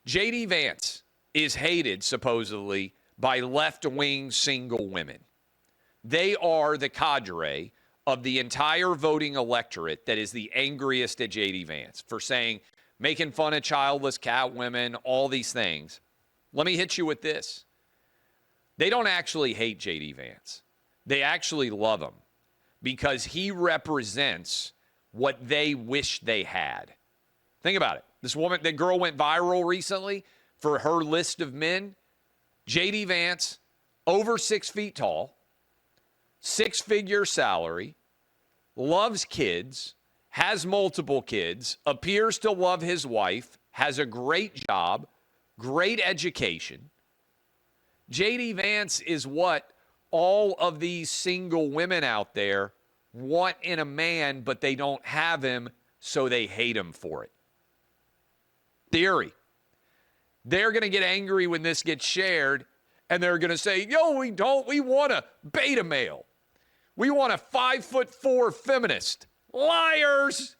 J.D. Vance is hated, supposedly, by left-wing single women. They are the cadre of the entire voting electorate that is the angriest at J.D. Vance for saying, making fun of childless cat women, all these things. Let me hit you with this. They don't actually hate J.D. Vance. They actually love him because he represents what they wish they had. Think about it. This woman, that girl went viral recently for her list of men. J.D. Vance, over 6 feet tall, 6-figure salary, loves kids, has multiple kids, appears to love his wife, has a great job, great education. J.D. Vance is what all of these single women out there want in a man, but they don't have him, so they hate him for it. Theory. They're going to get angry when this gets shared, and they're going to say, yo, we don't. We want a beta male. We want a 5'4" feminist. Liars.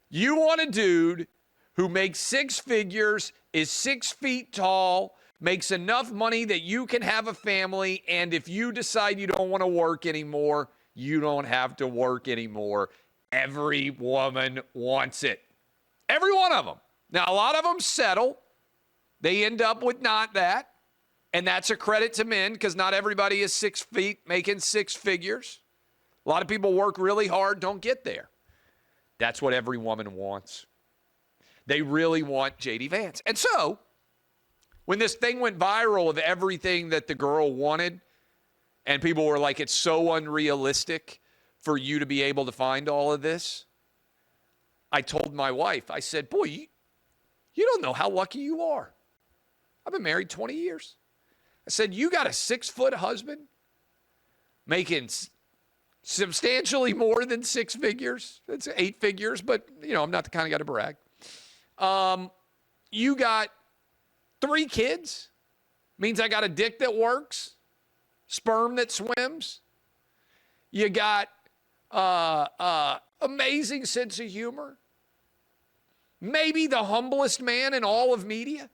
You want a dude who makes 6 figures, is 6 feet tall, makes enough money that you can have a family, and if you decide you don't want to work anymore, you don't have to work anymore. Every woman wants it. Every one of them. Now, a lot of them settle. They end up with not that. And that's a credit to men because not everybody is 6 feet making 6 figures. A lot of people work really hard, don't get there. That's what every woman wants. They really want J.D. Vance. And so, when this thing went viral of everything that the girl wanted, and people were like, it's so unrealistic for you to be able to find all of this, I told my wife, I said, boy, you don't know how lucky you are. I've been married 20 years. I said, you got a 6-foot husband making substantially more than 6 figures. It's 8 figures, but, I'm not the kind of guy to brag. You got 3 kids. Means I got a dick that works, sperm that swims. You got amazing sense of humor. Maybe the humblest man in all of media.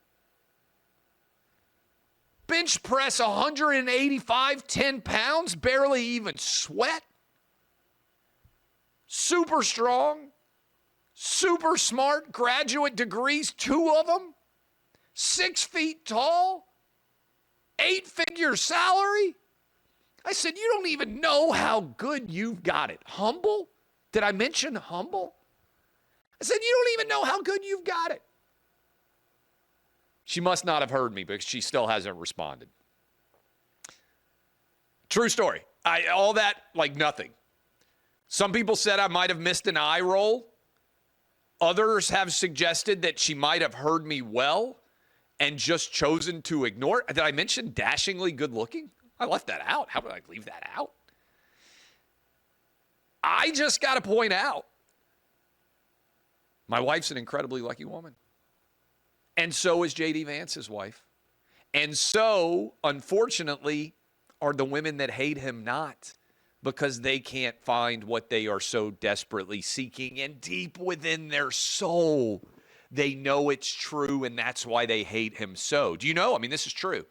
Bench press 185, 10 pounds, barely even sweat. Super strong, super smart, graduate degrees, 2 of them. 6 feet tall, 8-figure salary. I said, you don't even know how good you've got it. Humble? Did I mention humble? I said, you don't even know how good you've got it. She must not have heard me because she still hasn't responded. True story. All that, like nothing. Some people said I might have missed an eye roll. Others have suggested that she might have heard me well and just chosen to ignore it. Did I mention dashingly good looking? I left that out. How did I leave that out? I just got to point out, my wife's an incredibly lucky woman. And so is J.D. Vance's wife. And so, unfortunately, are the women that hate him not, because they can't find what they are so desperately seeking. And deep within their soul, they know it's true, and that's why they hate him so. Do you know? I mean, this is true.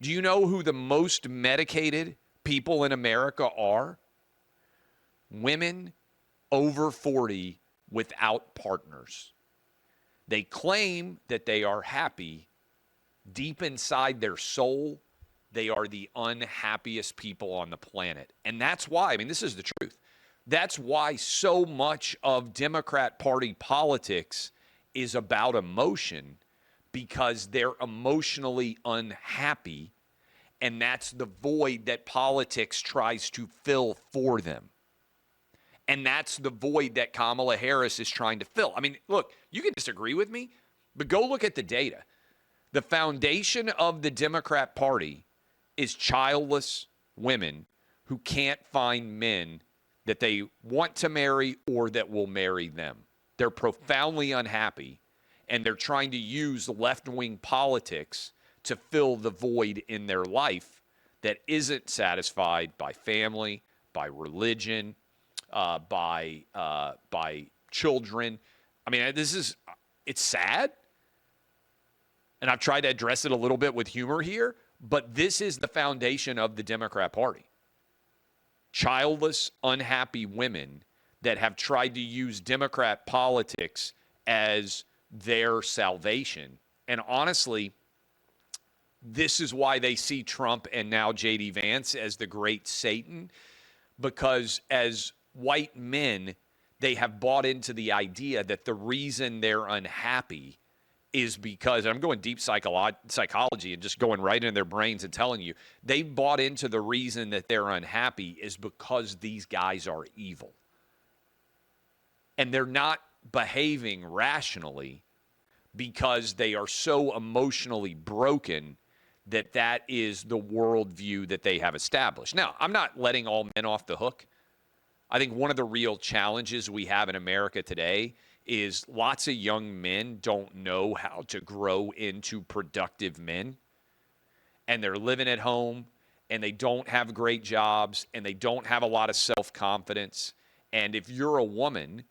Do you know who the most medicated people in America are? Women over 40 without partners. They claim that they are happy. Deep inside their soul, they are the unhappiest people on the planet. And that's why, I mean, this is the truth. That's why so much of Democrat Party politics is about emotion, because they're emotionally unhappy, and that's the void that politics tries to fill for them. And that's the void that Kamala Harris is trying to fill. I mean, look, you can disagree with me, but go look at the data. The foundation of the Democrat Party is childless women who can't find men that they want to marry or that will marry them. They're profoundly unhappy, and they're trying to use left-wing politics to fill the void in their life that isn't satisfied by family, by religion, by children. I mean, it's sad, And I've tried to address it a little bit with humor here, but this is the foundation of the Democrat Party. Childless, unhappy women that have tried to use Democrat politics as their salvation. And honestly, this is why they see Trump and now J.D. Vance as the great Satan, because as white men, they have bought into the idea that the reason they're unhappy is because, and I'm going deep psychology and just going right into their brains and telling you, they bought into the reason that they're unhappy is because these guys are evil. And they're not behaving rationally because they are so emotionally broken that that is the worldview that they have established. Now, I'm not letting all men off the hook. I think one of the real challenges we have in America today is lots of young men don't know how to grow into productive men. And they're living at home, and they don't have great jobs, and they don't have a lot of self-confidence. And if you're a woman,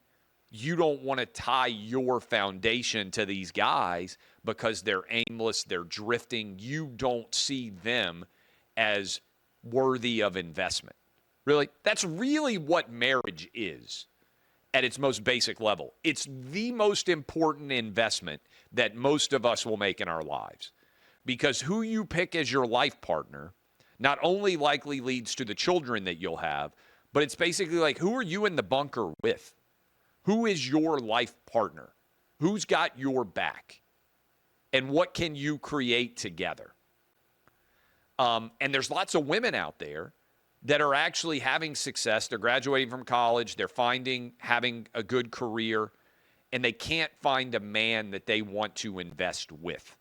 you don't want to tie your foundation to these guys because they're aimless, they're drifting. You don't see them as worthy of investment. Really, that's really what marriage is at its most basic level. It's the most important investment that most of us will make in our lives, because who you pick as your life partner not only likely leads to the children that you'll have, but it's basically like, who are you in the bunker with? Who is your life partner? Who's got your back? And what can you create together? And there's lots of women out there that are actually having success. They're graduating from college. They're having a good career, and they can't find a man that they want to invest with.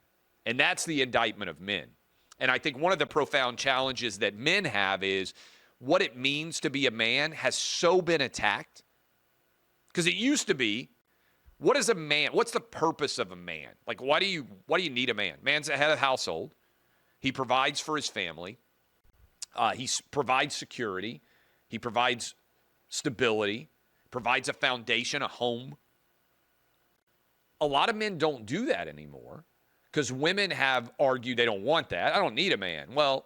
And that's the indictment of men. And I think one of the profound challenges that men have is what it means to be a man has so been attacked. Because it used to be, what is a man? What's the purpose of a man? Like, why do you need a man? Man's the head of the household. He provides for his family. He provides security. He provides stability, provides a foundation, a home. A lot of men don't do that anymore because women have argued they don't want that. I don't need a man. Well,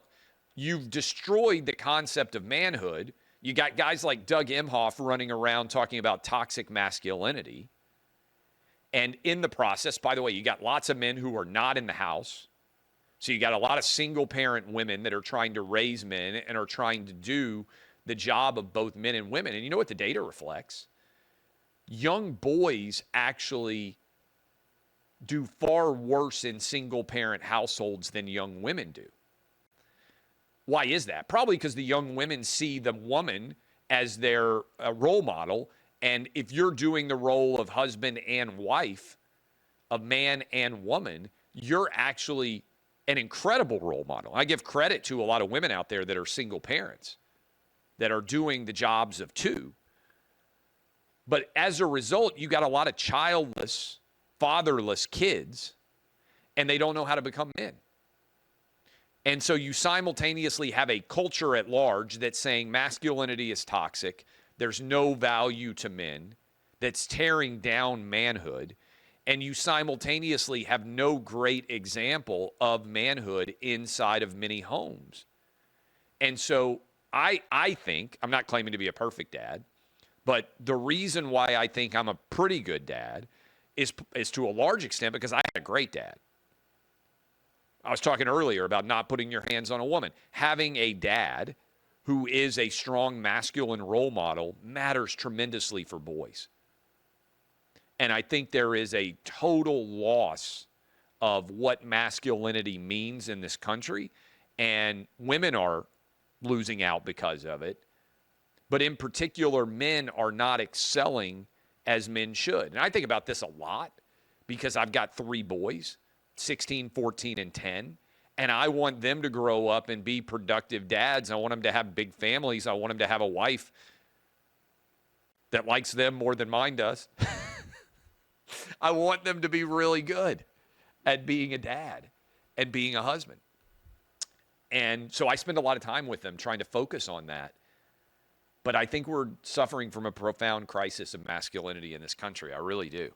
you've destroyed the concept of manhood. You got guys like Doug Emhoff running around talking about toxic masculinity. And in the process, by the way, you got lots of men who are not in the house. So you got a lot of single parent women that are trying to raise men and are trying to do the job of both men and women. And you know what the data reflects? Young boys actually do far worse in single parent households than young women do. Why is that? Probably because the young women see the woman as their role model. And if you're doing the role of husband and wife, of man and woman, you're actually an incredible role model. I give credit to a lot of women out there that are single parents that are doing the jobs of two. But as a result, you got a lot of childless, fatherless kids, and they don't know how to become men. And so you simultaneously have a culture at large that's saying masculinity is toxic, there's no value to men, that's tearing down manhood, and you simultaneously have no great example of manhood inside of many homes. And so I think, I'm not claiming to be a perfect dad, but the reason why I think I'm a pretty good dad is to a large extent because I had a great dad. I was talking earlier about not putting your hands on a woman. Having a dad who is a strong masculine role model matters tremendously for boys. And I think there is a total loss of what masculinity means in this country, and women are losing out because of it. But in particular, men are not excelling as men should. And I think about this a lot because I've got 3 boys, 16, 14, and 10. And I want them to grow up and be productive dads. I want them to have big families. I want them to have a wife that likes them more than mine does. I want them to be really good at being a dad and being a husband. And so I spend a lot of time with them trying to focus on that. But I think we're suffering from a profound crisis of masculinity in this country. I really do.